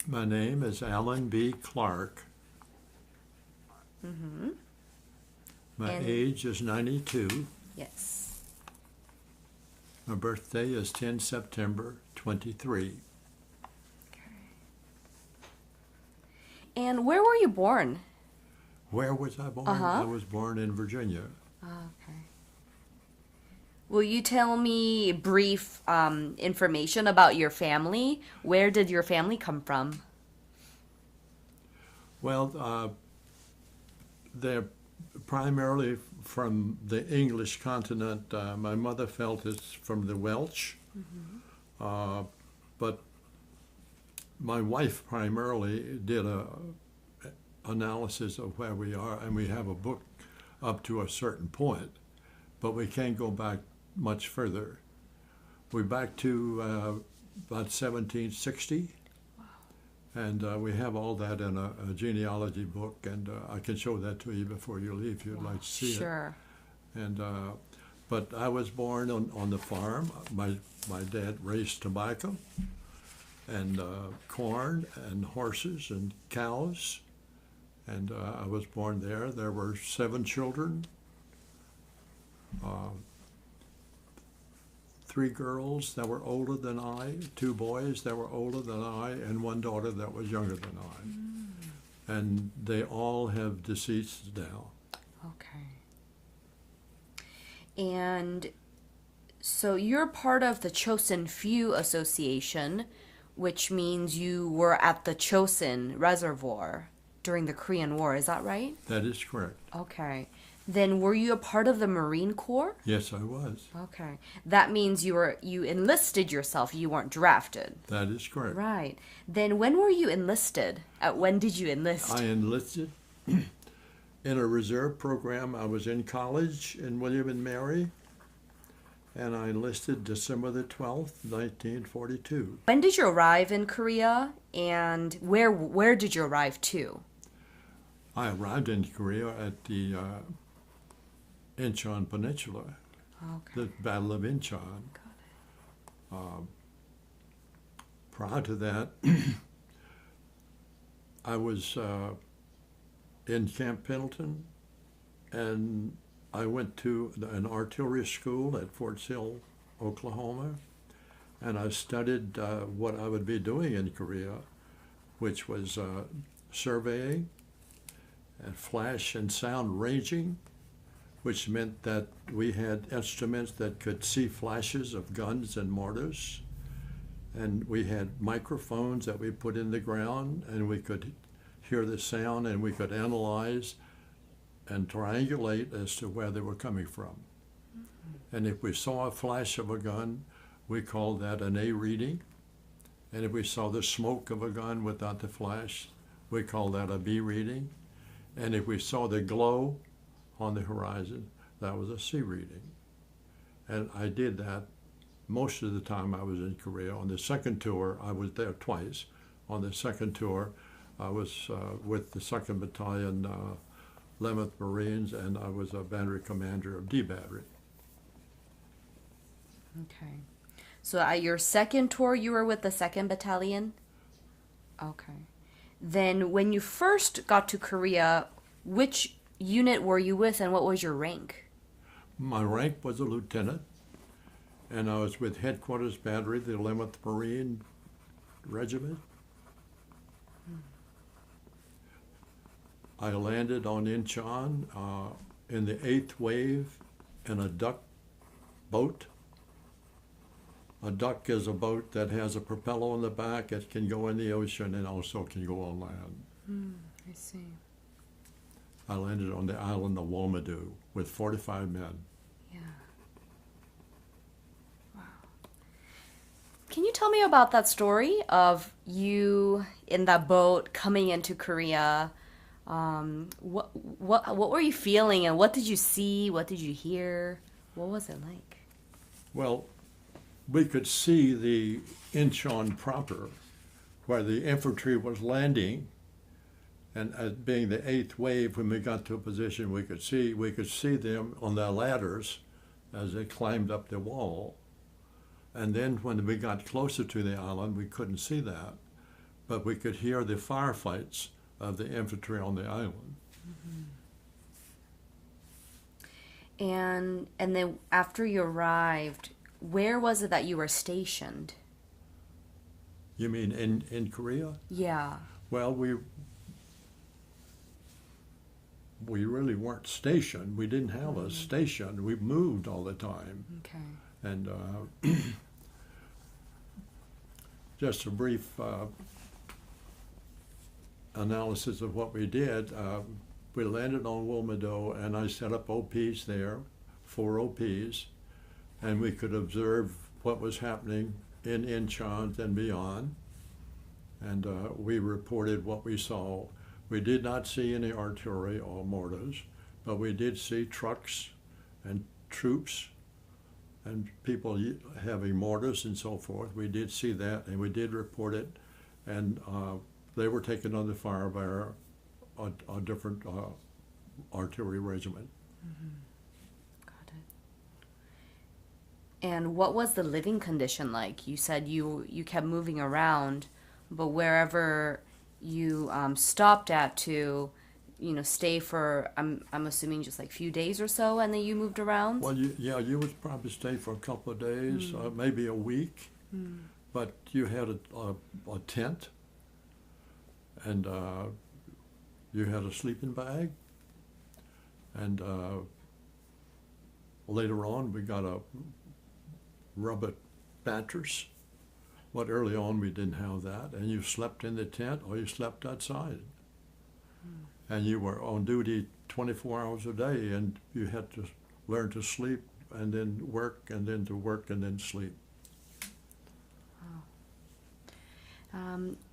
My name is Alan B. Clark. Mm-hmm. My And age is 92. yes. My birthday is 10 September 23. And where were you born? Where was I born? I Uh-huh. was born in Virginia. Okay. Will you tell me brief information about your family? Where did your family come from? Well, they're primarily from the English continent. My mother felt it's from the Welsh, uh, but my wife primarily did a analysis of where we are, and we have a book up to a certain point, but we can't go back much further. We're back to about 1760, and we have all that in a genealogy book, and I can show that to you before you leave if you'd like to see it. Sure. And but I was born on the farm. My dad raised tobacco and corn and horses and cows, and I was born there. There were 7 children, uh, 3 girls that were older than I, 2 boys that were older than I, and 1 daughter that was younger than I. And they all have deceased now. Okay. And so you're part of the Chosin Few Association, which means you were at the Chosin Reservoir during the Korean War. Is that right? That is correct. Okay. Then were you a part of the Marine Corps? Yes, I was. Okay. That means you enlisted yourself. You weren't drafted. That is correct. Right. Then when were you enlisted? When did you enlist? I enlisted in a reserve program. I was in college in William and Mary, and I enlisted December the 12th, 1942. When did you arrive in Korea, and where did you arrive to? I arrived in Korea at the Incheon Peninsula, Okay. the Battle of Incheon. Prior to that, I was in Camp Pendleton, and I went to an artillery school at Fort Sill, Oklahoma, and I studied what I would be doing in Korea, which was surveying and flash and sound ranging, which meant that we had instruments that could see flashes of guns and mortars, and we had microphones that we put in the ground, and we could hear the sound, and we could analyze and triangulate as to where they were coming from. And if we saw a flash of a gun, we called that an A reading. And if we saw the smoke of a gun without the flash, we called that a B reading. And if we saw the glow on the horizon, that was a C reading. And I did that most of the time I was in Korea. On the second tour, I was there twice. On the second tour, I was with the 2nd Battalion, 11th Marines, and I was a battery commander of D Battery. Okay. So at your second tour, you were with the 2nd Battalion? Okay. Then when you first got to Korea, which unit were you with and what was your rank? My rank was a lieutenant, and I was with Headquarters Battery, the 11th Marine Regiment. I landed on Incheon in the 8th wave in a duck boat. A duck is a boat that has a propeller on the back. It can go in the ocean and also can go on land. I see. I landed on the island of Womadu with 45 men. Yeah. Wow. Can you tell me about that story of you in that boat coming into Korea? What were you feeling and what did you see? What did you hear? What was it like? Well, we could see the Incheon proper, where the infantry was landing, and as being the 8th wave, when we got to a position we could see them on their ladders as they climbed up the wall. And then when we got closer to the island, we couldn't see that. but we could hear the firefights of the infantry on the island. And then after you arrived, where was it that you were stationed? You mean in Korea? Yeah. Well, we really weren't stationed. We didn't have a station. We moved all the time. Okay. And just a brief analysis of what we did. We landed on Wilmington, and I set up OPs there, 4 OPs, and we could observe what was happening in Incheon and beyond. And we reported what we saw. We did not see any artillery or mortars, but we did see trucks and troops and people having mortars and so forth. We did see that, and we did report it, and they were taken under fire by a different artillery regiment. Got it. And what was the living condition like? You said you kept moving around, but wherever you stopped at to, stay for, I'm assuming just like a few days or so, and then you moved around? Well, you would probably stay for a couple of days, maybe a week, but you had a tent, and you had a sleeping bag, and later on we got a rubber mattress. But early on we didn't have that, and you slept in the tent or you slept outside. And you were on duty 24 hours a day, and you had to learn to sleep and then work and then to work and then sleep.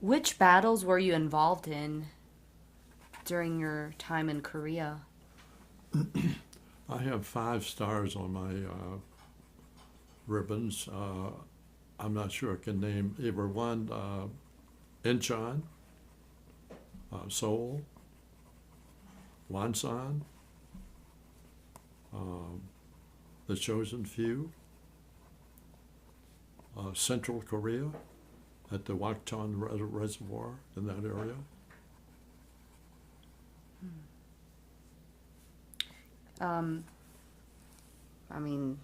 Which battles were you involved in during your time in Korea? I have 5 stars on my ribbons. I'm not sure I can name either one. Incheon, Seoul, Wonsan, the Chosin Few, Central Korea at the Chosin Reservoir in that area. I mean,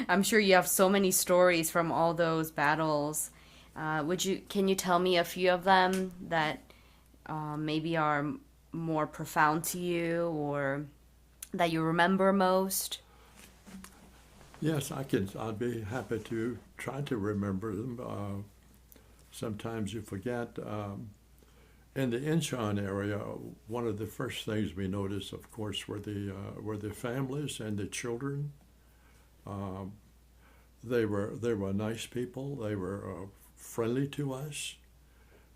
I'm sure you have so many stories from all those battles. Can you tell me a few of them that maybe are more profound to you or that you remember most? Yes, I'd be happy to try to remember them. Sometimes you forget. In the Incheon area, one of the first things we noticed, of course, were the families and the children. They were nice people. They were friendly to us.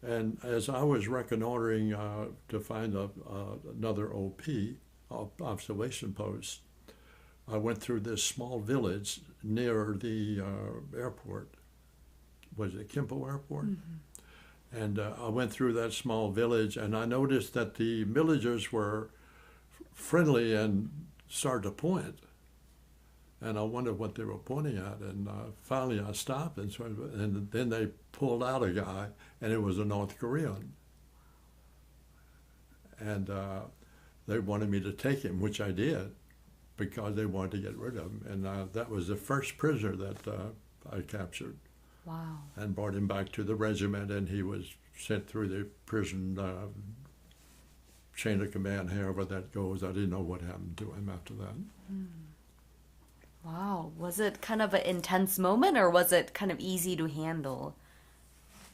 And as I was reconnoitering to find another OP, observation post, I went through this small village near the airport. Was it Kimpo Airport? And I went through that small village, and I noticed that the villagers were friendly and started to point. And I wondered what they were pointing at. And finally I stopped, and then they pulled out a guy, and it was a North Korean. And they wanted me to take him, which I did, because they wanted to get rid of him. And that was the first prisoner that I captured. Wow. And brought him back to the regiment, and he was sent through the prison chain of command, however that goes. I didn't know what happened to him after that. Wow. Was it kind of an intense moment, or was it kind of easy to handle?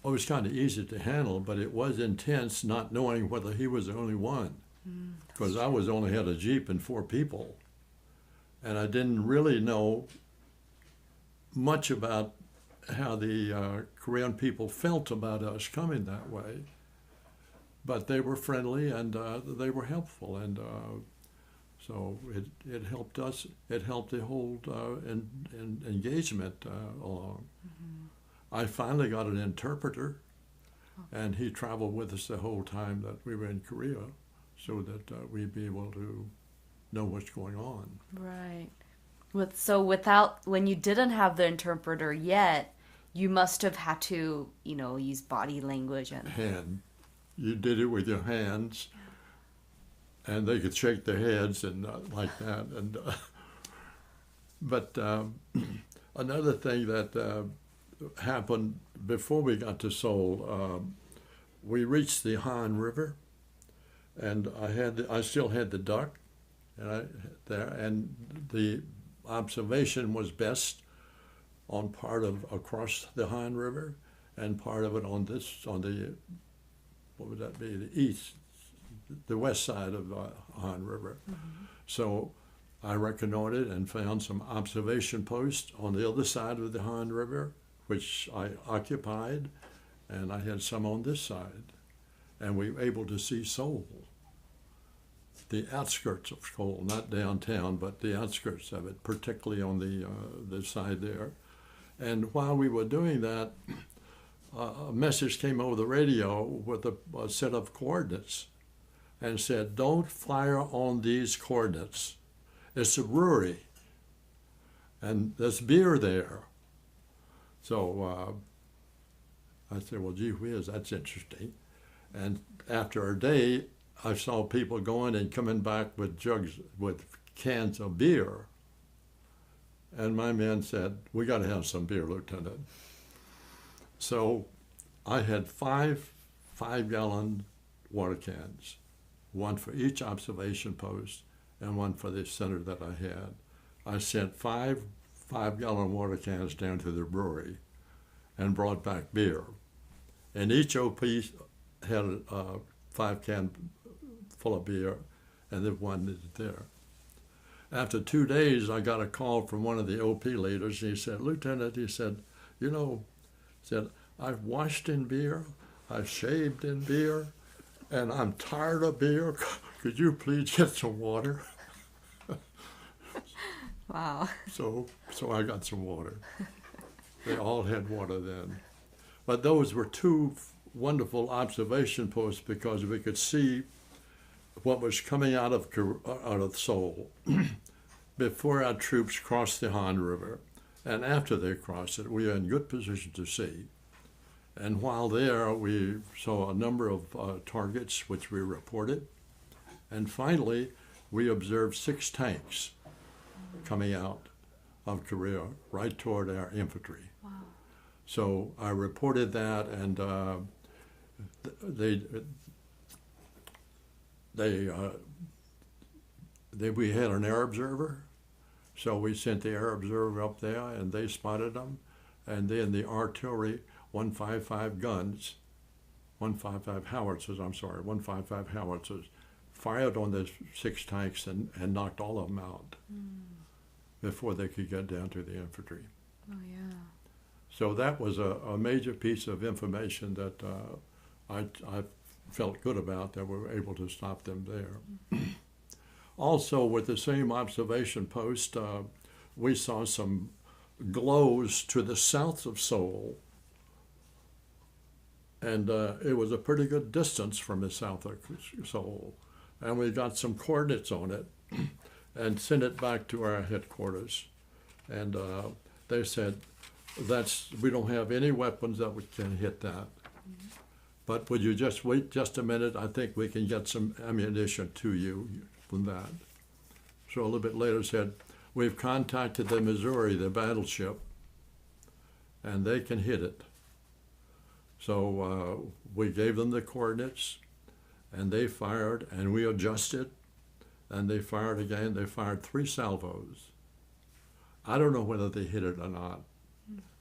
Well, it was kind of easy to handle, but it was intense not knowing whether he was the only one. Because I only had a Jeep and 4 people. And I didn't really know much about how the Korean people felt about us coming that way. But they were friendly, and they were helpful, and so it helped us. It helped the whole engagement along. I finally got an interpreter, and he traveled with us the whole time that we were in Korea, so that we'd be able to know what's going on. Right. When you didn't have the interpreter yet, You must have had to, use body language and. hand. You did it with your hands, and they could shake their heads and like that. And but another thing that happened before we got to Seoul, we reached the Han River, and I still had the duck, and the observation was best on part of across the Han River, and part of it on the what would that be, the west side of the Han River. Mm-hmm. So I reconnoitered and found some observation posts on the other side of the Han River, which I occupied, and I had some on this side, and we were able to see Seoul, the outskirts of Seoul, not downtown, but the outskirts of it, particularly on the side there. And while we were doing that, a message came over the radio with a set of coordinates and said, "Don't fire on these coordinates. It's a brewery, and there's beer there." So I said, "Well, gee whiz, that's interesting." And after a day, I saw people going and coming back with jugs, with cans of beer. And my man said, "We got to have some beer, Lieutenant." So I had five 5-gallon water cans, one for each observation post and one for the center that I had. I sent 5-gallon water cans down to the brewery and brought back beer. And each OP had a 5-can full of beer, and the one is there. After 2 days, I got a call from one of the OP leaders. He said, "Lieutenant," he said, "I've washed in beer, I've shaved in beer, and I'm tired of beer. Could you please get some water?" Wow. So I got some water. They all had water then. But those were two wonderful observation posts because we could see what was coming out of Seoul before our troops crossed the Han River. And after they crossed it, we were in good position to see. And while there, we saw a number of targets, which we reported. And finally, we observed 6 tanks coming out of Korea right toward our infantry. Wow. So I reported that, and we had an air observer, so we sent the air observer up there, and they spotted them, and then the artillery 155 guns, 155 howitzers, fired on the 6 tanks and knocked all of them out before they could get down to the infantry. Oh yeah. So that was a major piece of information that I felt good about, that we were able to stop them there. Also, with the same observation post, we saw some glows to the south of Seoul, and it was a pretty good distance from the south of Seoul. And we got some coordinates on it and sent it back to our headquarters. And they said, we don't have any weapons that can hit that. But would you just wait just a minute? I think we can get some ammunition to you from that. So a little bit later said, we've contacted the Missouri, the battleship, and they can hit it. So we gave them the coordinates, and they fired, and we adjusted, and they fired again. They fired 3 salvos. I don't know whether they hit it or not,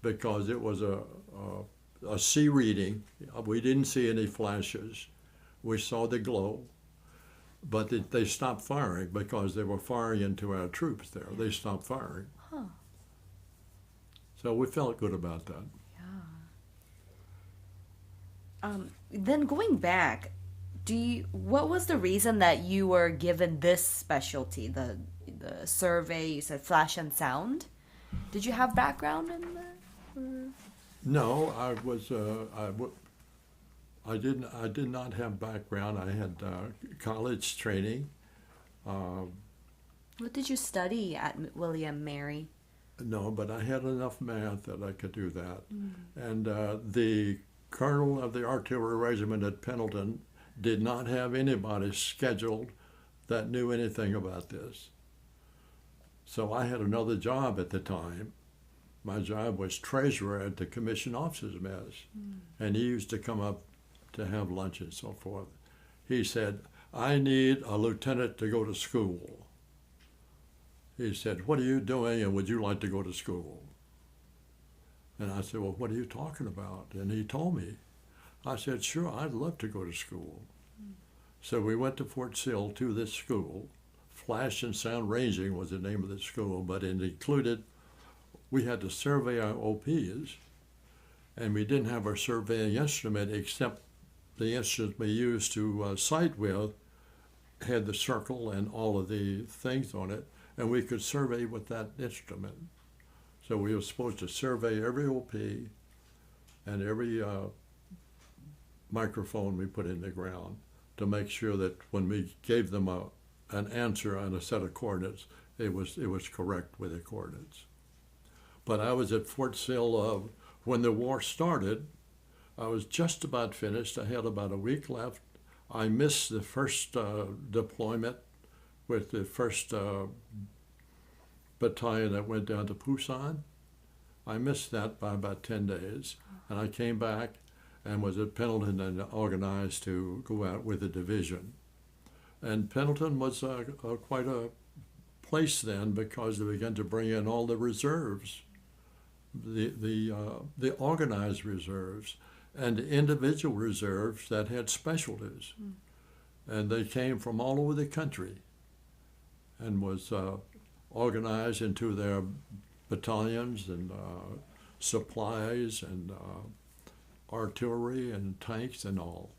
because it was a C reading. We didn't see any flashes. We saw the glow, but they stopped firing because they were firing into our troops there. They stopped firing. Huh. So we felt good about that. Yeah. Then going back, what was the reason that you were given this specialty, the survey? You said flash and sound. Did you have background in that? Or? No, I did not have background. I had college training. What did you study at William Mary? No, but I had enough math that I could do that. And the colonel of the artillery regiment at Pendleton did not have anybody scheduled that knew anything about this. So I had another job at the time. My job was treasurer at the commissioned officers mess. And he used to come up to have lunch and so forth. He said, I need a lieutenant to go to school. He said, what are you doing and would you like to go to school? And I said, well, what are you talking about? And he told me. I said, sure, I'd love to go to school. So we went to Fort Sill to this school. Flash and Sound Ranging was the name of the school, but it included, we had to survey our OPs, and we didn't have our surveying instrument except the instrument we used to sight with had the circle and all of the things on it, and we could survey with that instrument. So we were supposed to survey every OP and every microphone we put in the ground to make sure that when we gave them an answer on a set of coordinates, it was correct with the coordinates. But I was at Fort Sill when the war started. I was just about finished. I had about a week left. I missed the first deployment with the first battalion that went down to Pusan. I missed that by about 10 days. And I came back and was at Pendleton and organized to go out with a division. And Pendleton was quite a place then because they began to bring in all the reserves, the organized reserves, and individual reserves that had specialties. And they came from all over the country and was organized into their battalions and supplies and artillery and tanks and all.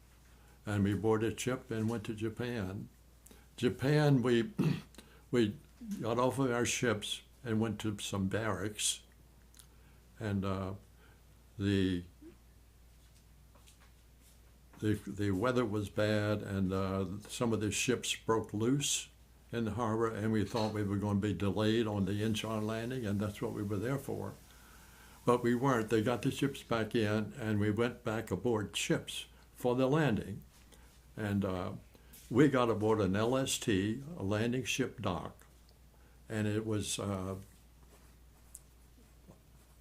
And we boarded a ship and went to Japan. Japan, we got off of our ships and went to some barracks. And the weather was bad, and some of the ships broke loose in the harbor, and we thought we were going to be delayed on the Incheon landing, and that's what we were there for. But we weren't. They got the ships back in, and we went back aboard ships for the landing. And we got aboard an LST, a landing ship dock, and it was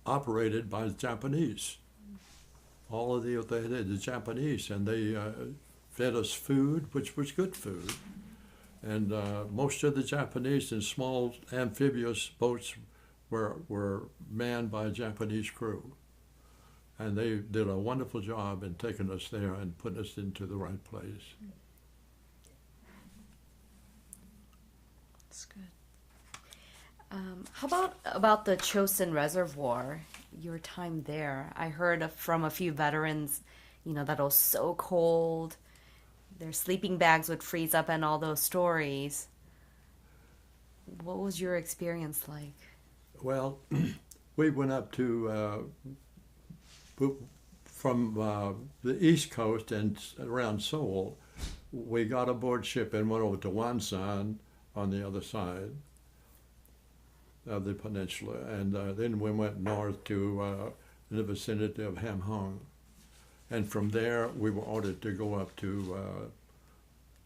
operated by the Japanese. All of the Japanese, and they fed us food, which was good food. And most of the Japanese in small amphibious boats were manned by a Japanese crew. And they did a wonderful job in taking us there and putting us into the right place. That's good. How about the Chosin Reservoir, your time there? I heard from a few veterans, that it was so cold. Their sleeping bags would freeze up and all those stories. What was your experience like? Well, we went up to, from the East Coast and around Seoul, we got aboard ship and went over to Wonsan on the other side of the peninsula. And then we went north to the vicinity of Hamhung. And from there, we were ordered to go up to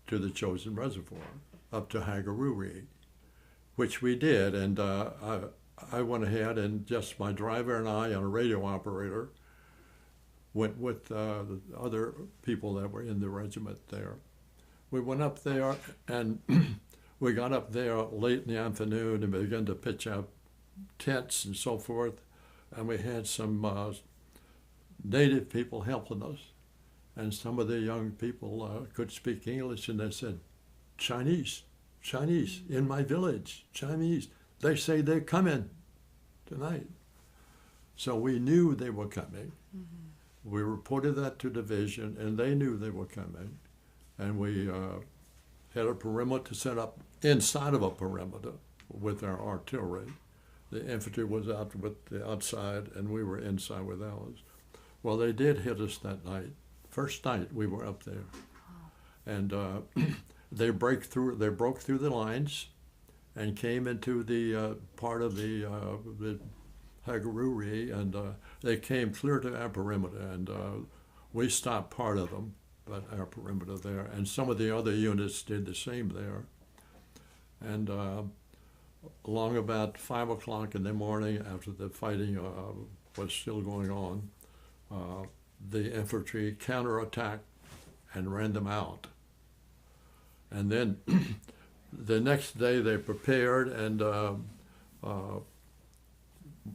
the Chosin Reservoir, up to Hagaruri, which we did. And I went ahead and just my driver and I and a radio operator went with the other people that were in the regiment there. We went up there and we got up there late in the afternoon and began to pitch out tents and so forth. And we had some native people helping us. And some of the young people could speak English, and they said, Chinese, in my village, Chinese. They say they're coming tonight. So we knew they were coming. Mm-hmm. We reported that to division, and they knew they were coming. And we had a perimeter set up inside of a perimeter with our artillery. The infantry was out with the outside, and we were inside with ours. Well, they did hit us that night. First night we were up there. And they broke through the lines, and came into the part of the Hagaruri, and they came clear to our perimeter, and we stopped part of them, but our perimeter there, and some of the other units did the same there. And along about 5 o'clock in the morning, after the fighting was still going on, the infantry counterattacked and ran them out. And then the next day they prepared, and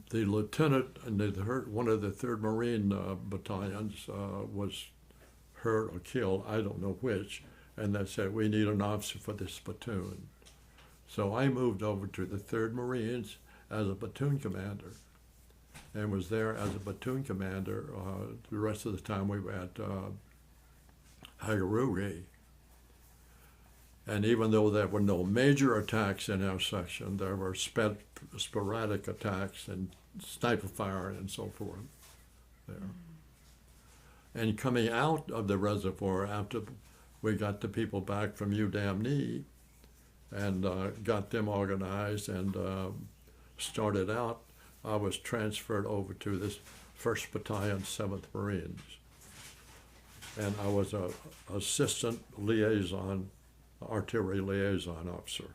the lieutenant and one of the 3rd Marine battalions was hurt or killed, I don't know which, and they said, we need an officer for this platoon. So I moved over to the 3rd Marines as a platoon commander, and was there as a platoon commander the rest of the time we were at Hagaruri. And even though there were no major attacks in our section, there were sporadic attacks and sniper fire and so forth there. And coming out of the reservoir after we got the people back from UDAMNI and got them organized and started out, I was transferred over to this 1st Battalion, 7th Marines. And I was an assistant liaison, artillery liaison officer.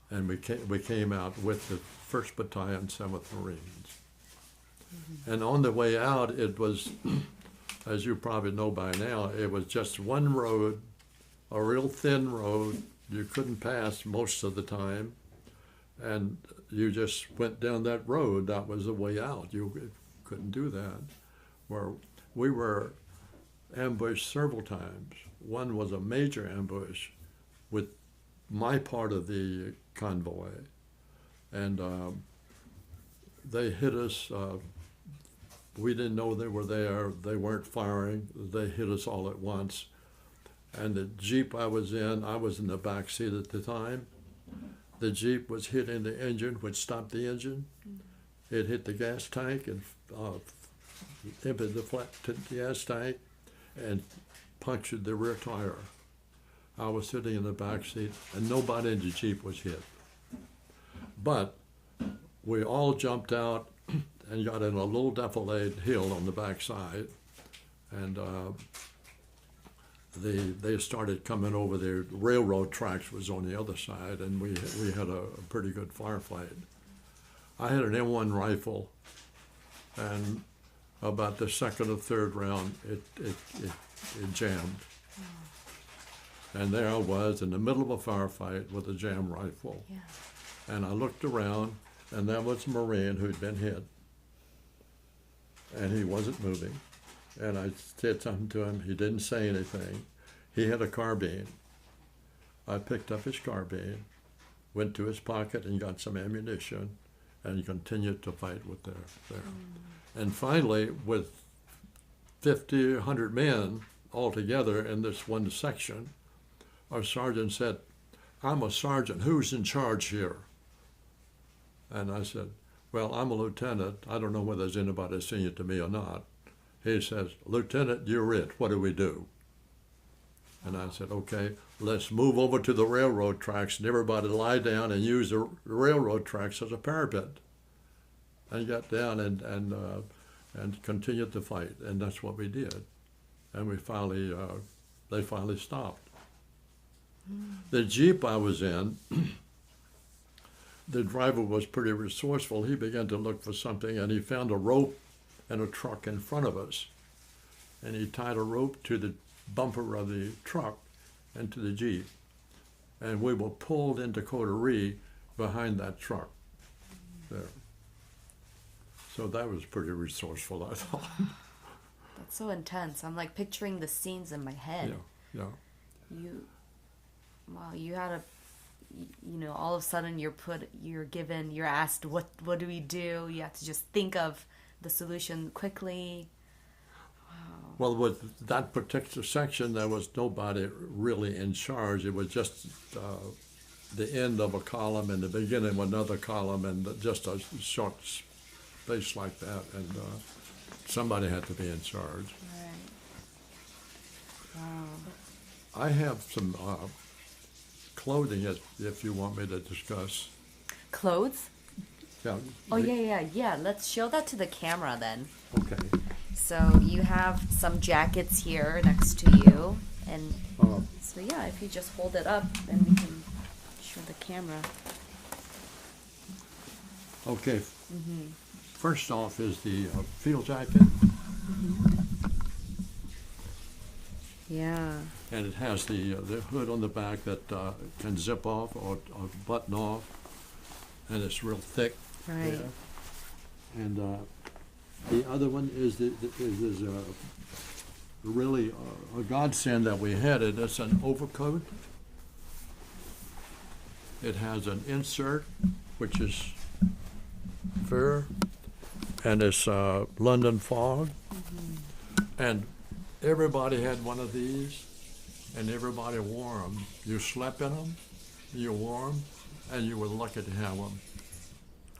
And we came out with the 1st Battalion, 7th Marines. Mm-hmm. And on the way out, it was, as you probably know by now, it was just one road, a real thin road. You couldn't pass most of the time. And you just went down that road. That was the way out. You couldn't do that. Where we were ambushed several times. One was a major ambush with my part of the convoy, and they hit us. We didn't know they were there. They weren't firing. They hit us all at once. And the Jeep I was in the back seat at the time. The Jeep was hitting the engine, which stopped the engine. It hit the gas tank and emptied the gas tank and punctured the rear tire. I was sitting in the back seat, and nobody in the Jeep was hit. But we all jumped out and got in a little defilade hill on the backside, and they started coming over. The railroad tracks was on the other side, and we had a pretty good firefight. I had an M1 rifle, and about the 2nd or 3rd round, it jammed. And there I was in the middle of a firefight with a jammed rifle. Yeah. And I looked around, and there was a Marine who'd been hit, and he wasn't moving. And I said something to him. He didn't say anything. He had a carbine. I picked up his carbine, went to his pocket and got some ammunition, and continued to fight with there. And finally, with 50, 100 men all together in this one section, our sergeant said, "I'm a sergeant. Who's in charge here?" And I said, "Well, I'm a lieutenant. I don't know whether there's anybody senior to me or not." He says, "Lieutenant, you're it. What do we do?" And I said, "Okay, let's move over to the railroad tracks and everybody lie down and use the railroad tracks as a parapet." And got down and continued to fight, and that's what we did. And we finally, they finally stopped. The Jeep I was in, the driver was pretty resourceful. He began to look for something, and he found a rope and a truck in front of us. And he tied a rope to the bumper of the truck and to the Jeep. And we were pulled into Coterie behind that truck there. So that was pretty resourceful, I thought. That's so intense. I'm like picturing the scenes in my head. Yeah. You had all of a sudden you're asked, what do we do? You have to just think of the solution quickly. Wow. Well, with that particular section, there was nobody really in charge. It was just the end of a column and the beginning of another column, and just a short space like that, and somebody had to be in charge. Right. Wow. I have some clothing if you want me to discuss. Clothes? Yeah. Oh, yeah. Let's show that to the camera then. Okay. So you have some jackets here next to you. And so, yeah, if you just hold it up, then we can show the camera. Okay. Mm-hmm. First off is the field jacket. Yeah. And it has the hood on the back that can zip off or button off, and it's real thick. Right. There. And the other one is really a godsend that we had it. It's an overcoat. It has an insert, which is fur, and it's London fog, and everybody had one of these, and everybody wore them. You slept in them, you wore them, and you were lucky to have them.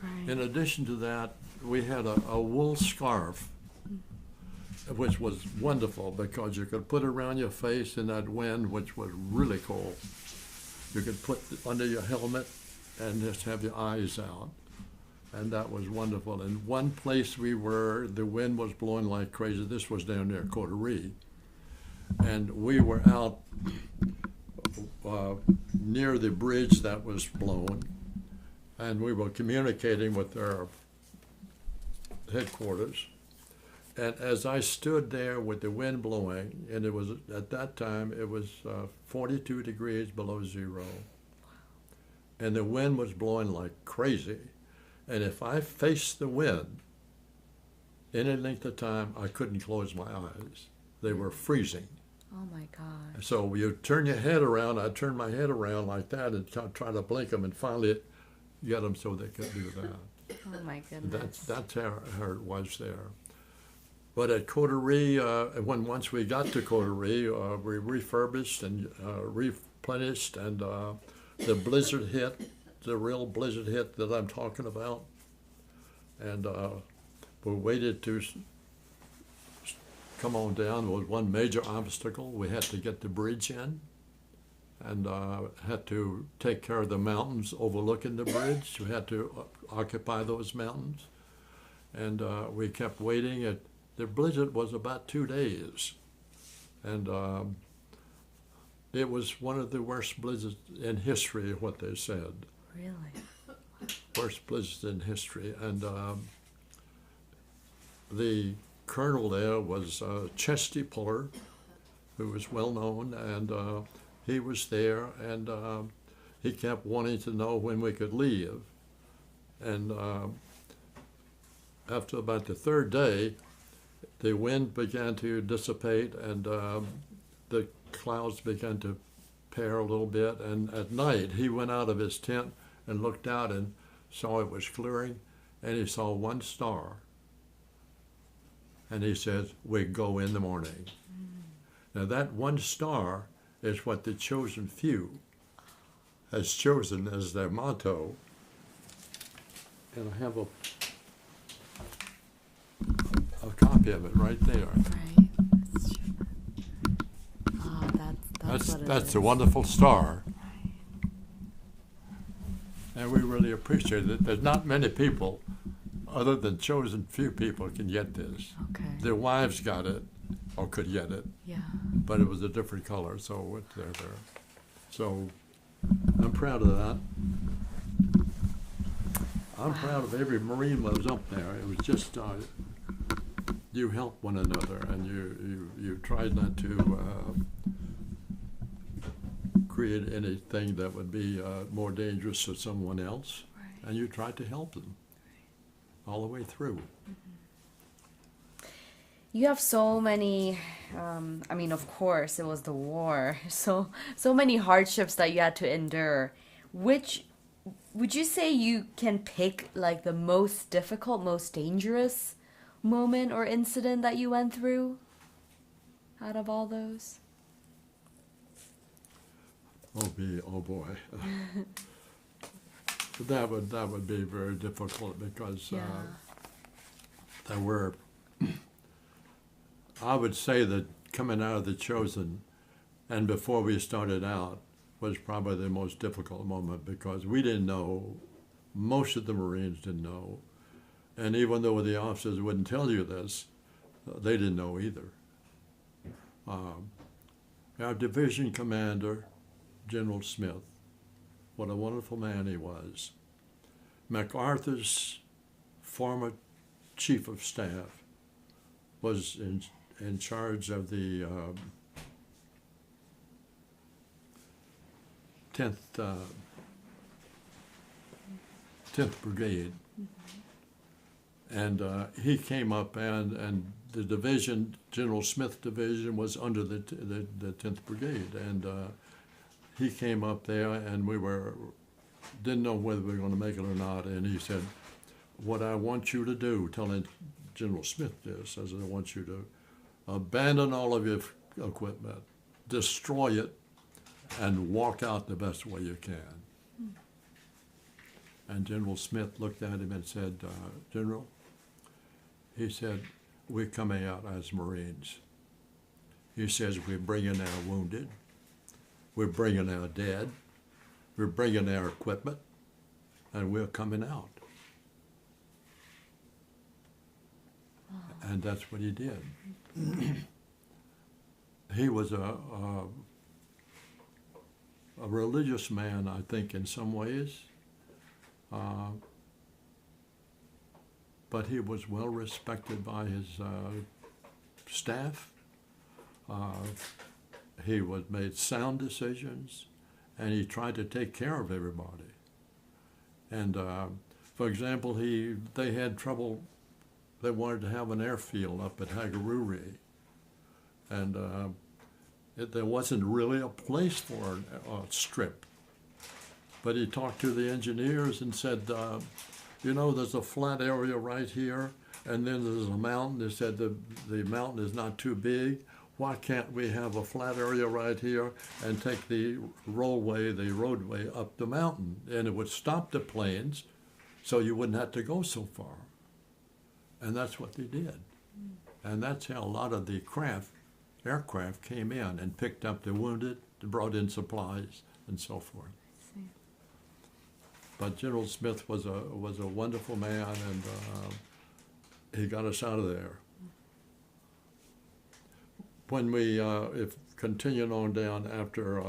Right. In addition to that, we had a wool scarf, which was wonderful because you could put it around your face in that wind, which was really cold. You could put it under your helmet and just have your eyes out. And that was wonderful. In one place we were, the wind was blowing like crazy. This was down near Coterie. And we were out near the bridge that was blown. And we were communicating with our headquarters. And as I stood there with the wind blowing, and it was, at that time, it was 42 degrees below zero. And the wind was blowing like crazy. And if I faced the wind any length of time, I couldn't close my eyes. They were freezing. Oh my God. So you turn your head around, I turned my head around like that and try to blink them, and finally get them so they could do that. Oh my goodness. That's how it was there. But at Coterie, once we got to Coterie, we refurbished and replenished, and the blizzard hit, the real blizzard hit that I'm talking about. And we waited to come on down. There was one major obstacle. We had to get the bridge in, and had to take care of the mountains overlooking the bridge. We had to occupy those mountains. And we kept waiting. The blizzard was about 2 days. And it was one of the worst blizzards in history, what they said. Really? Worst blizzard in history. And the colonel there was Chesty Puller, who was well known, and he was there, and he kept wanting to know when we could leave. And after about the third day, the wind began to dissipate, and the clouds began to pair a little bit. And at night, he went out of his tent and looked out and saw it was clearing, and he saw one star. And he said, "We go in the morning." Now that one star is what the chosen few has chosen as their motto. And I have a copy of it right there. Right. Oh, That's a wonderful star. And we really appreciate it. There's not many people, other than chosen few people, can get this. Okay. Their wives got it, or could get it, Yeah. but it was a different color, so it's there. So I'm proud of that. I'm proud of every Marine that was up there. It was just you helped one another, and you tried not to create anything that would be more dangerous to someone else, Right. and you tried to help them all the way through. You have so many, of course, it was the war. So many hardships that you had to endure. Which, would you say you can pick like the most difficult, most dangerous moment or incident that you went through out of all those? Oh boy. That would be very difficult because there were, I would say that coming out of the Chosin and before we started out was probably the most difficult moment because we didn't know, most of the Marines didn't know, and even though the officers wouldn't tell you this, they didn't know either. Our division commander, General Smith, what a wonderful man he was. MacArthur's former chief of staff was in charge of the 10th Brigade. And he came up, and the division, General Smith division, was under the 10th Brigade. And he came up there, and we didn't know whether we were going to make it or not. And he said, what I want you to do, telling General Smith this, I said, I want you to abandon all of your equipment, destroy it, and walk out the best way you can. And General Smith looked at him and said, General, he said, we're coming out as Marines. He says, we're bringing our wounded, we're bringing our dead, we're bringing our equipment, and we're coming out. And that's what he did. He was a religious man, I think, in some ways. But he was well respected by his staff. He made sound decisions, and he tried to take care of everybody. And for example, they had trouble. They wanted to have an airfield up at Hagaruri, and there wasn't really a place for a strip. But he talked to the engineers and said, you know, there's a flat area right here, and then there's a mountain. They said the mountain is not too big. Why can't we have a flat area right here and take the roadway up the mountain? And it would stop the planes so you wouldn't have to go so far. And that's what they did. And that's how a lot of the aircraft came in and picked up the wounded, brought in supplies, and so forth. But General Smith was a wonderful man, and he got us out of there. When we continued on down after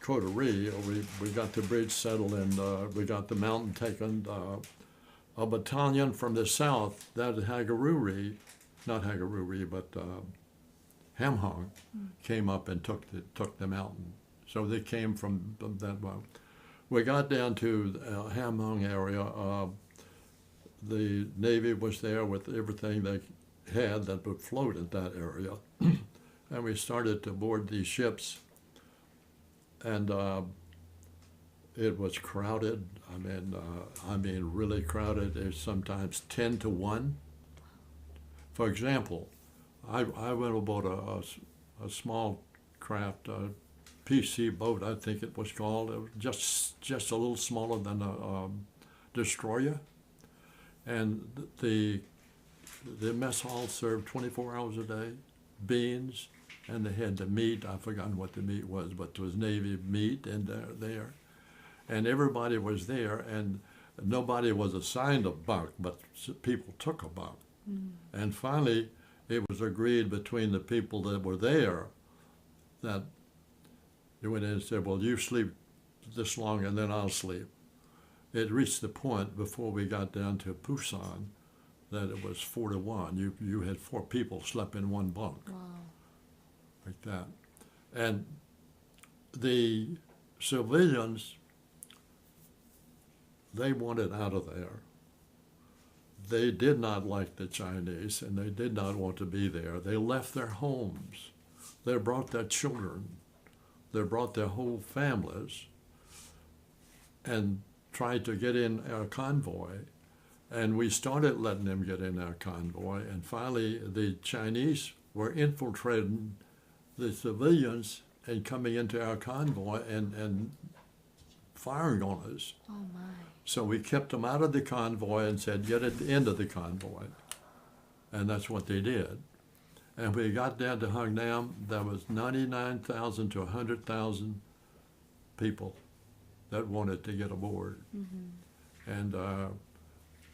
Coterie, we got the bridge settled, and we got the mountain taken. A battalion from the south, that Hagaruri, not Hagaruri, but Hamhung, came up and took the mountain. So they came from that one. We got down to the Hamhung area. The Navy was there with everything they had that would float in that area. And we started to board these ships. And it was crowded. I mean, really crowded. There's sometimes 10 to 1. For example, I went aboard a small craft, PC boat, I think it was called. It was just a little smaller than a destroyer. And the mess hall served 24 hours a day, beans, and they had the meat. I've forgotten what the meat was, but it was Navy meat and there. And everybody was there, and nobody was assigned a bunk, but people took a bunk. And finally, it was agreed between the people that were there that they went in and said, well, you sleep this long and then I'll sleep. It reached the point before we got down to Busan that it was 4 to 1. You had 4 people slept in one bunk. Wow. Like that. And the civilians, they wanted out of there. They did not like the Chinese, and they did not want to be there. They left their homes. They brought their children. They brought their whole families and tried to get in our convoy. And we started letting them get in our convoy. And finally, the Chinese were infiltrating the civilians and coming into our convoy and firing on us. Oh, my. So we kept them out of the convoy and said, get at the end of the convoy. And that's what they did. And we got down to Hungnam, there was 99,000 to 100,000 people that wanted to get aboard. And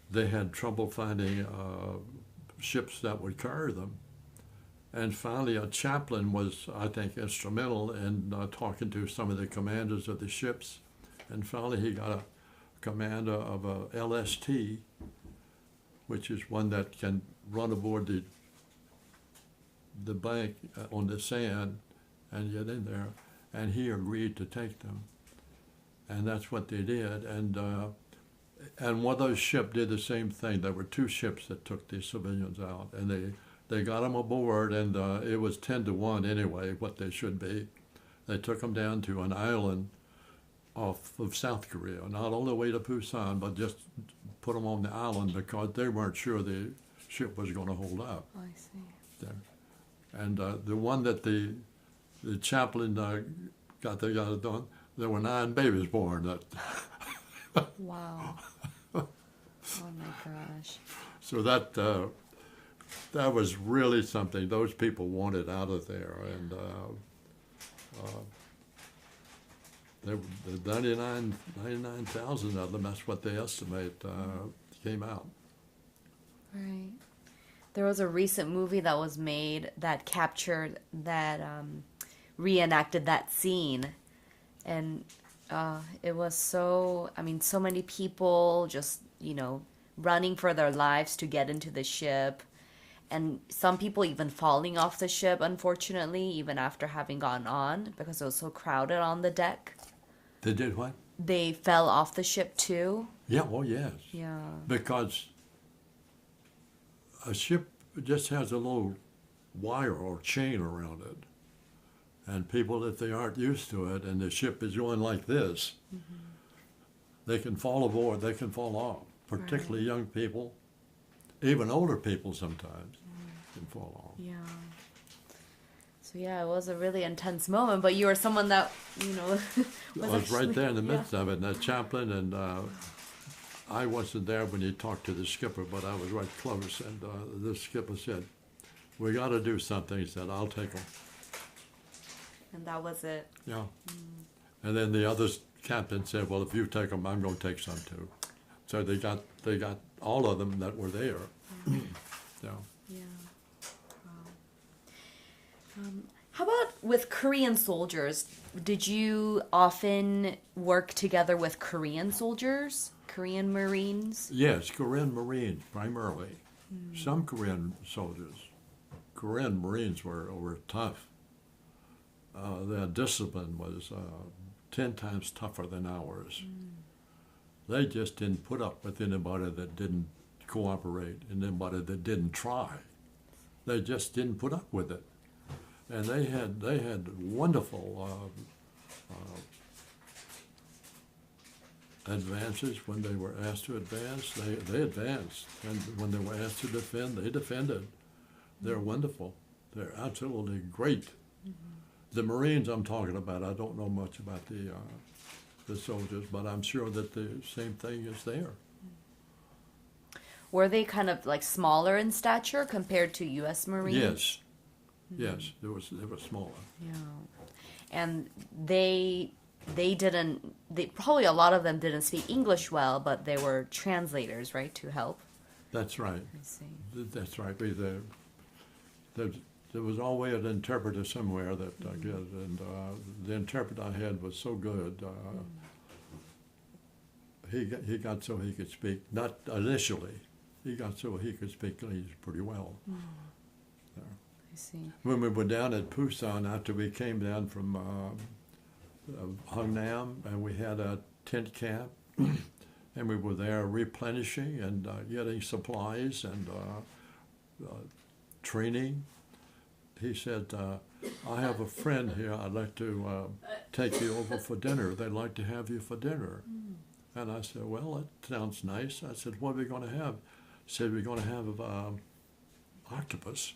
they had trouble finding ships that would carry them. And finally, a chaplain was, I think, instrumental in talking to some of the commanders of the ships. And finally, he got a commander of a LST, which is one that can run aboard the bank on the sand and get in there. And he agreed to take them. And that's what they did. And one of those ships did the same thing. There were two ships that took these civilians out, and they got them aboard, and it was 10-1 anyway, what they should be. They took them down to an island off of South Korea, not all the way to Busan, but just put them on the island because they weren't sure the ship was going to hold up. Oh, I see. There. And the one that the chaplain got it done, there were 9 babies born. Wow. Oh my gosh. So that was really something those people wanted out of there, and the 99,000 of them, that's what they estimate, came out. Right. There was a recent movie that was made that captured that, reenacted that scene, and it was so many people just, running for their lives to get into the ship, and some people even falling off the ship, unfortunately, even after having gone on, because it was so crowded on the deck. They did what? They fell off the ship too. Yeah, well, yes. Yeah. Because a ship just has a little wire or chain around it. And people, if they aren't used to it, and the ship is going like this, they can fall aboard, they can fall off, particularly young people. Even older people sometimes can fall off. Yeah. So yeah, it was a really intense moment, but you were someone that, I was right there in the midst of it, and the chaplain, and I wasn't there when he talked to the skipper, but I was right close, and the skipper said, "We got to do something." He said, "I'll take them." And that was it. Yeah. And then the other captain said, "Well, if you take them, I'm going to take some too." So they got all of them that were there. Yeah. Yeah. Wow. How about with Korean soldiers? Did you often work together with Korean soldiers, Korean Marines? Yes, Korean Marines primarily. Some Korean soldiers. Korean Marines were tough. Their discipline was 10 times tougher than ours. They just didn't put up with anybody that didn't cooperate and anybody that didn't try. They just didn't put up with it. And they had wonderful advances when they were asked to advance. They advanced, and when they were asked to defend, they defended. They're wonderful. They're absolutely great. The Marines I'm talking about, I don't know much about the soldiers, but I'm sure that the same thing is there. Were they kind of like smaller in stature compared to U.S. Marines? Yes. Yes, they were smaller. Yeah. And they probably a lot of them didn't speak English well, but they were translators, right, to help? That's right. I see. That's right. There was always an interpreter somewhere that I get, and the interpreter I had was so good. He got so he could speak, not initially, he got so he could speak English pretty well. I see. When we were down at Busan, after we came down from Hungnam, and we had a tent camp, and we were there replenishing and getting supplies and training. He said, "I have a friend here. I'd like to take you over for dinner. They'd like to have you for dinner." And I said, "Well, that sounds nice." I said, "What are we going to have?" He said, "We're going to have octopus."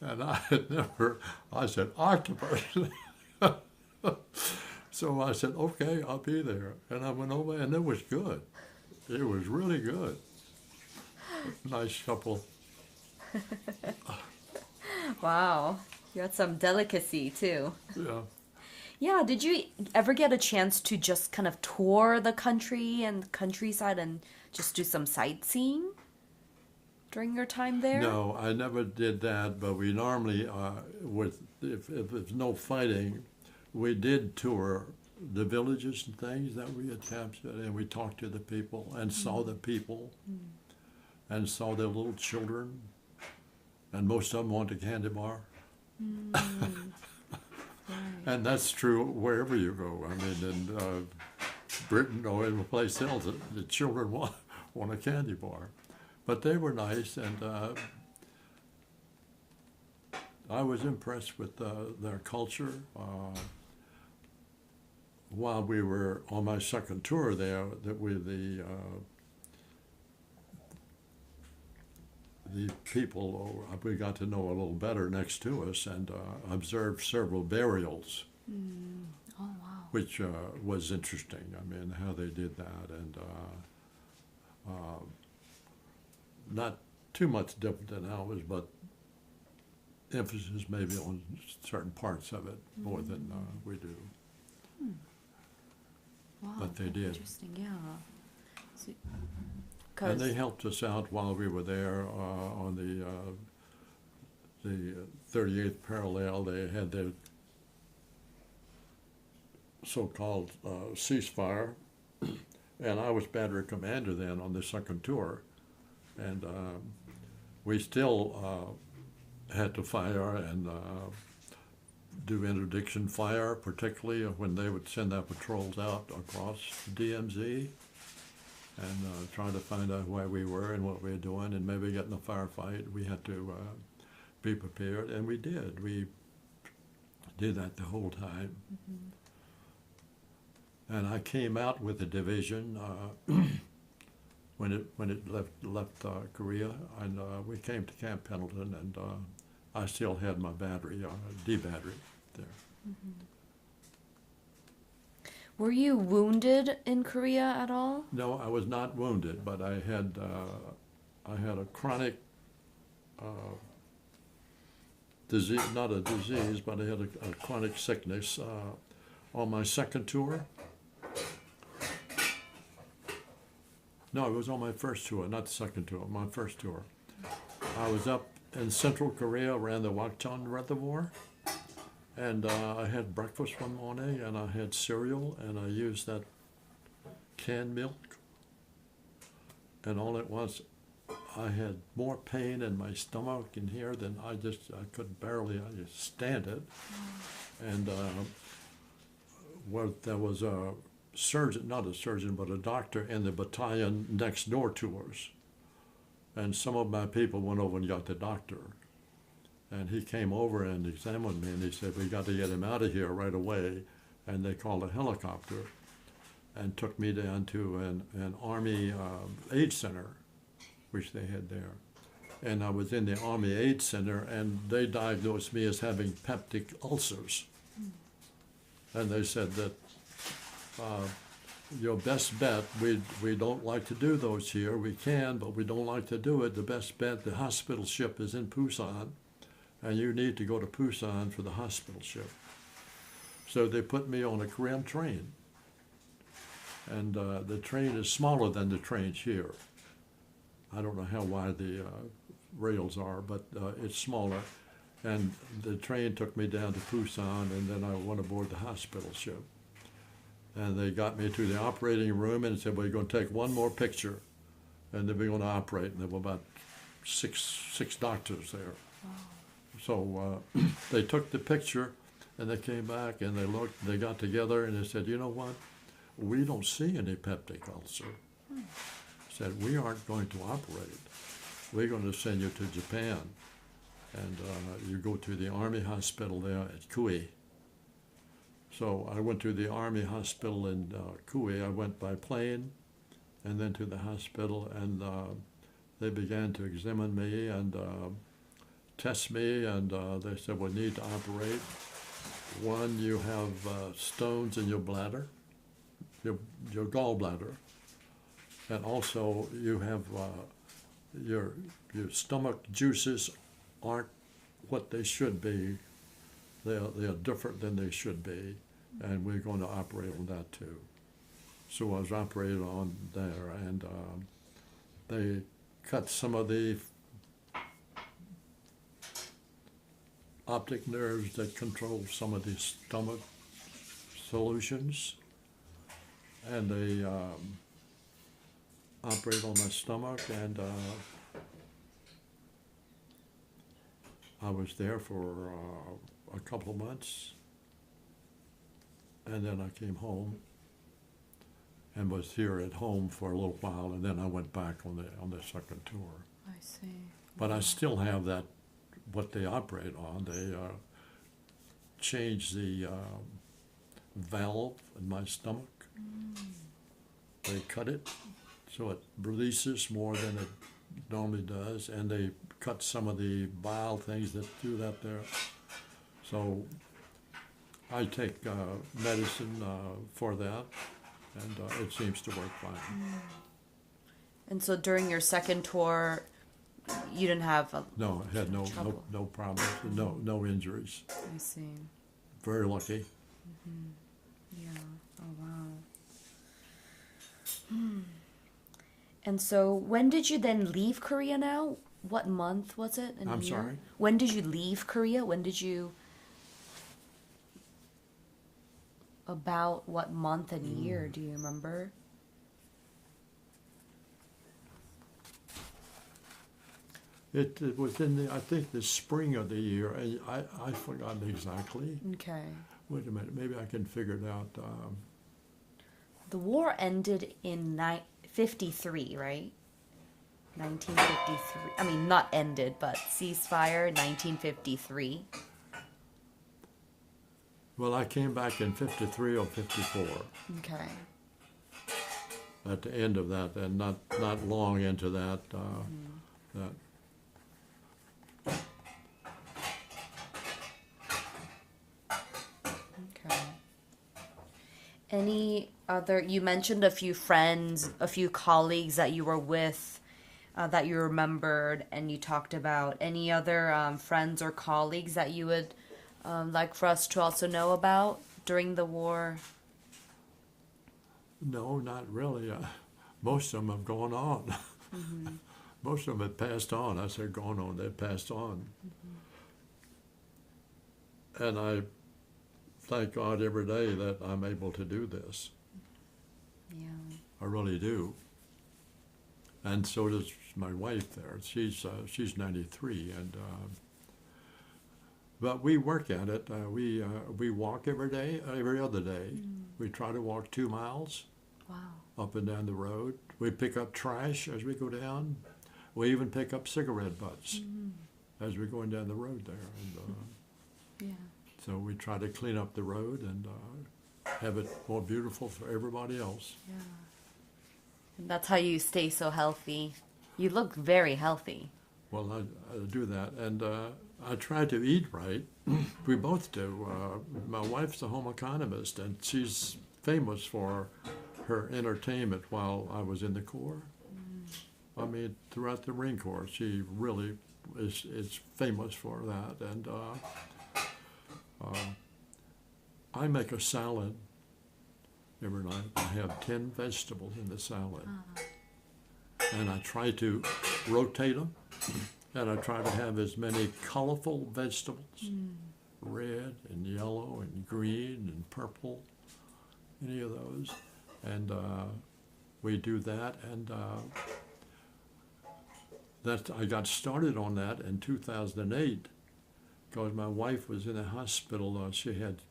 And I said, "Octopus." So I said, "Okay, I'll be there." And I went over, and it was good. It was really good. Nice couple. Wow. You had some delicacy, too. Yeah. Yeah, did you ever get a chance to just kind of tour the country and countryside and just do some sightseeing during your time there? No, I never did that, but we normally, if there's no fighting, we did tour the villages and things that we had captured, and we talked to the people and saw the people and saw their little children, and most of them wanted a candy bar. And that's true wherever you go. I mean, in Britain or any place else, the children want a candy bar. But they were nice, and I was impressed with their culture. While we were on my second tour there, the people we got to know a little better next to us, and observed several burials, Oh, wow. which was interesting. I mean, how they did that, and not too much different than ours, but emphasis maybe on certain parts of it more than we do. Wow, But they that's did. interesting, yeah. So, And they helped us out while we were there on the 38th parallel. They had their so-called ceasefire, and I was battery commander then on the second tour, and we still had to fire and do interdiction fire, particularly when they would send their patrols out across DMZ and try to find out where we were and what we were doing, and maybe get in a firefight. We had to be prepared, and we did. We did that the whole time. And I came out with the division when it left Korea, and we came to Camp Pendleton, and I still had my battery, D battery there. were you wounded in Korea at all? No, I was not wounded, but I had a chronic disease, not a disease, but I had a chronic sickness on my second tour. No, it was on my first tour, not the second tour, my first tour. I was up in Central Korea around the Chosin Reservoir, and I had breakfast one morning, and I had cereal, and I used that canned milk, and all it was, I had more pain in my stomach in here than I could barely stand it, and there was a surgeon, not a surgeon, but a doctor in the battalion next door to us. And some of my people went over and got the doctor. And he came over and examined me, and he said, we got to get him out of here right away. And they called a helicopter and took me down to an Army aid center, which they had there. And I was in the Army aid center, and they diagnosed me as having peptic ulcers. And they said that your best bet, we don't like to do those here. We can, but we don't like to do it. The best bet, the hospital ship is in Busan, and you need to go to Busan for the hospital ship. So they put me on a Korean train. And the train is smaller than the trains here. I don't know how wide the rails are, but it's smaller. And the train took me down to Busan, and then I went aboard the hospital ship. And they got me to the operating room and said, we're going to take one more picture, and then we're going to operate. And there were about six doctors there. Wow. So they took the picture, and they came back, and they looked, they got together, and they said, you know what? We don't see any peptic ulcer. Said, we aren't going to operate. We're going to send you to Japan. And you go to the Army hospital there at Kui. So I went to the Army hospital in Kui. I went by plane and then to the hospital, and they began to examine me and test me, and they said, we need to operate. One, you have stones in your bladder, your gallbladder, and also you have your stomach juices aren't what they should be. They are different than they should be. and we're going to operate on that too. So I was operated on there, and they cut some of the optic nerves that control some of the stomach solutions, and they operate on my stomach, and I was there for a couple of months, and then I came home and was here at home for a little while, and then I went back on the second tour. I see. But I still have that, what they operate on. They change the valve in my stomach. They cut it so it releases more than it normally does, and they cut some of the bile things that do that there. So I take medicine for that, and it seems to work fine. And so during your second tour, you didn't have No, I had no trouble. problems, no injuries. I see. Very lucky. Yeah. Oh, wow. And so when did you then leave Korea now? What month was it? I'm sorry? When did you leave Korea? When did you... About what month and year, do you remember? It was in I think the spring of the year. I forgot exactly. Okay. Wait a minute, maybe I can figure it out. The war ended in 53, right? 1953. I mean, not ended, but ceasefire, 1953. Well, I came back in 53 or 54 Okay. at the end of that, and not long into that. That Okay. Any other, you mentioned a few friends, a few colleagues that you were with, that you remembered, and you talked about. Any other friends or colleagues that you would like for us to also know about during the war? No, not really. Most of them have gone on. Most of them have passed on. I said gone on, they've passed on. And I thank God every day that I'm able to do this. Yeah. I really do. And so does my wife there. She's 93, and but we work at it. We walk every day, every other day. We try to walk 2 miles. Wow. Up and down the road. We pick up trash as we go down. We even pick up cigarette butts as we're going down the road there. And, Yeah. so we try to clean up the road and have it more beautiful for everybody else. Yeah. And that's how you stay so healthy. You look very healthy. Well, I do that, and I try to eat right. We both do. My wife's a home economist, and she's famous for her entertainment while I was in the Corps. I mean, throughout the Marine Corps, she really is famous for that. And I make a salad every night. I have 10 vegetables in the salad. And I try to rotate them, and I try to have as many colorful vegetables, red and yellow and green and purple, any of those. And we do that, and I got started on that in 2008 because my wife was in the hospital. She had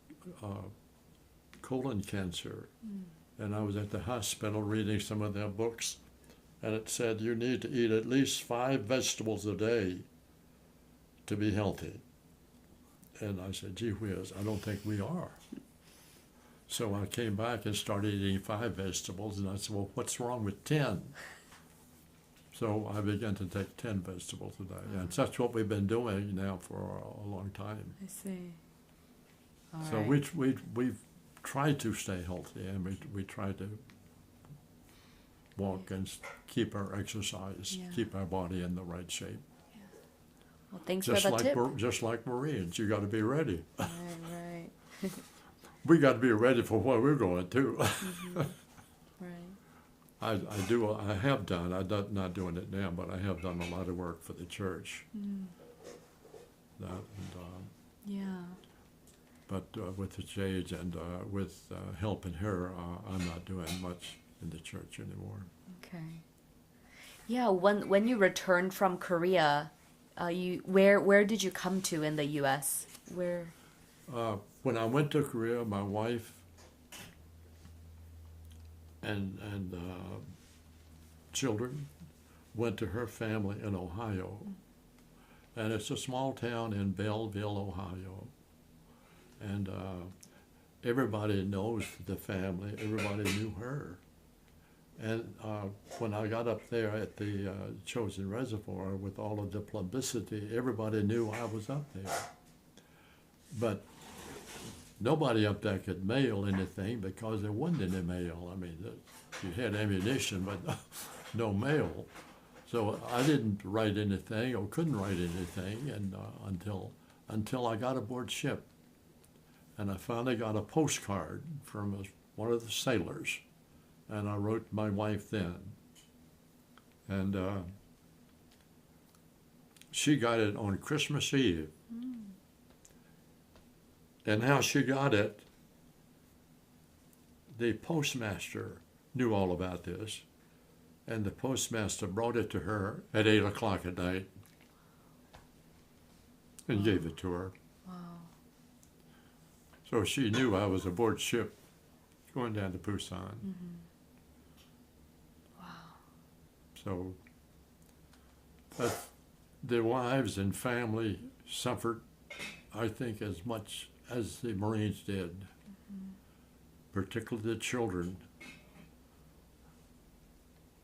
colon cancer, and I was at the hospital reading some of their books, and it said you need to eat at least 5 vegetables a day to be healthy. And I said, gee whiz, I don't think we are. So I came back and started eating 5 vegetables, and I said, well, what's wrong with 10? So I began to take 10 vegetables a day, and that's what we've been doing now for a long time. I see. All So right. we've tried to stay healthy, and we try to walk and keep our exercise, Yeah. keep our body in the right shape. Well, thanks Just for the like tip. just like Marines, you got to be ready. Right. we got to be ready for where we're going too. Right. I have done, not doing it now, but I have done a lot of work for the church. That, Yeah. but with its age and with helping her, I'm not doing much in the church anymore. Okay. Yeah, when you returned from Korea, where did you come to in the U.S.? Where? When I went to Korea, my wife and children went to her family in Ohio. And it's a small town in Belleville, Ohio. And everybody knows the family. Everybody knew her. And when I got up there at the Chosin Reservoir with all of the publicity, everybody knew I was up there. But nobody up there could mail anything because there wasn't any mail. I mean, you had ammunition, but no mail. So I didn't write anything or couldn't write anything and until I got aboard ship. And I finally got a postcard from one of the sailors. And I wrote my wife then. And she got it on Christmas Eve. And how she got it, the postmaster knew all about this. And the postmaster brought it to her at 8 o'clock at night and gave it to her. Wow. So she knew I was aboard ship going down to Busan. Wow. So the wives and family suffered, I think, as much as the Marines did, particularly the children,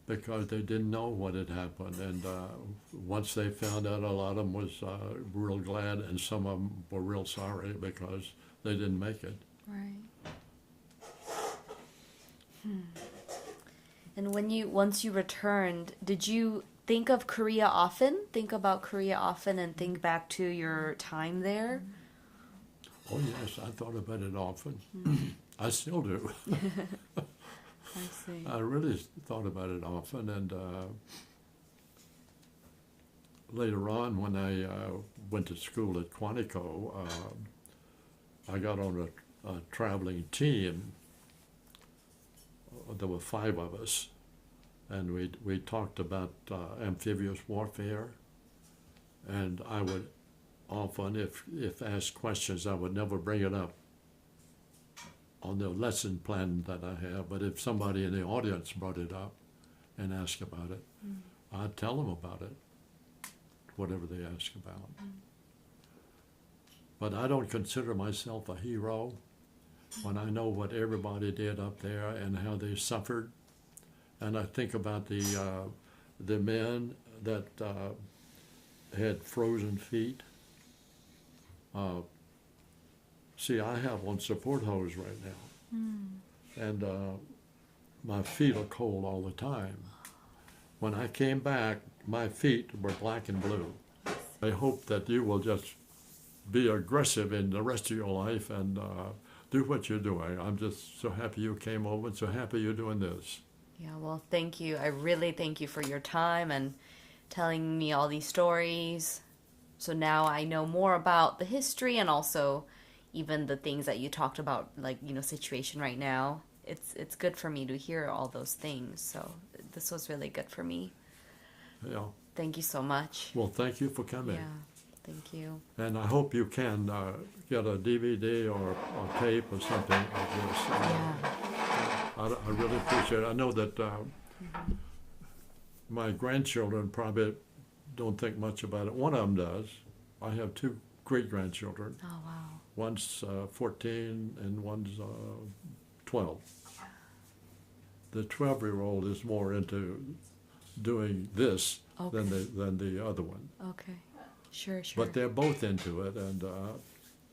because they didn't know what had happened. And once they found out, a lot of them was real glad, and some of them were real sorry because they didn't make it. Right. And once you returned, did you think of Korea often? Think about Korea often and think back to your time there? Oh yes, I thought about it often. I still do. I see. I really thought about it often, and later on when I went to school at Quantico, I got on a traveling team. There were 5 of us, and we talked about amphibious warfare, and I would often, if asked questions, I would never bring it up on the lesson plan that I have, but if somebody in the audience brought it up and asked about it, I'd tell them about it, whatever they ask about. But I don't consider myself a hero when I know what everybody did up there and how they suffered. And I think about the men that had frozen feet. See, I have on support hose right now, and my feet are cold all the time. When I came back, my feet were black and blue. I hope that you will just be aggressive in the rest of your life and do what you're doing. I'm just so happy you came over and so happy you're doing this. Yeah, well, thank you. I really thank you for your time and telling me all these stories. So now I know more about the history and also even the things that you talked about, like, situation right now. It's good for me to hear all those things. So this was really good for me. Yeah. Thank you so much. Well, thank you for coming. Yeah, thank you. And I hope you can get a DVD or a tape or something like this. Yeah. I really appreciate it. I know that my grandchildren probably don't think much about it. One of them does. I have 2 great-grandchildren. Oh, wow. One's 14 and one's 12. The 12-year-old is more into doing this Okay. than the other one. Okay. Sure. But they're both into it, and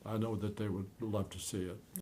I know that they would love to see it.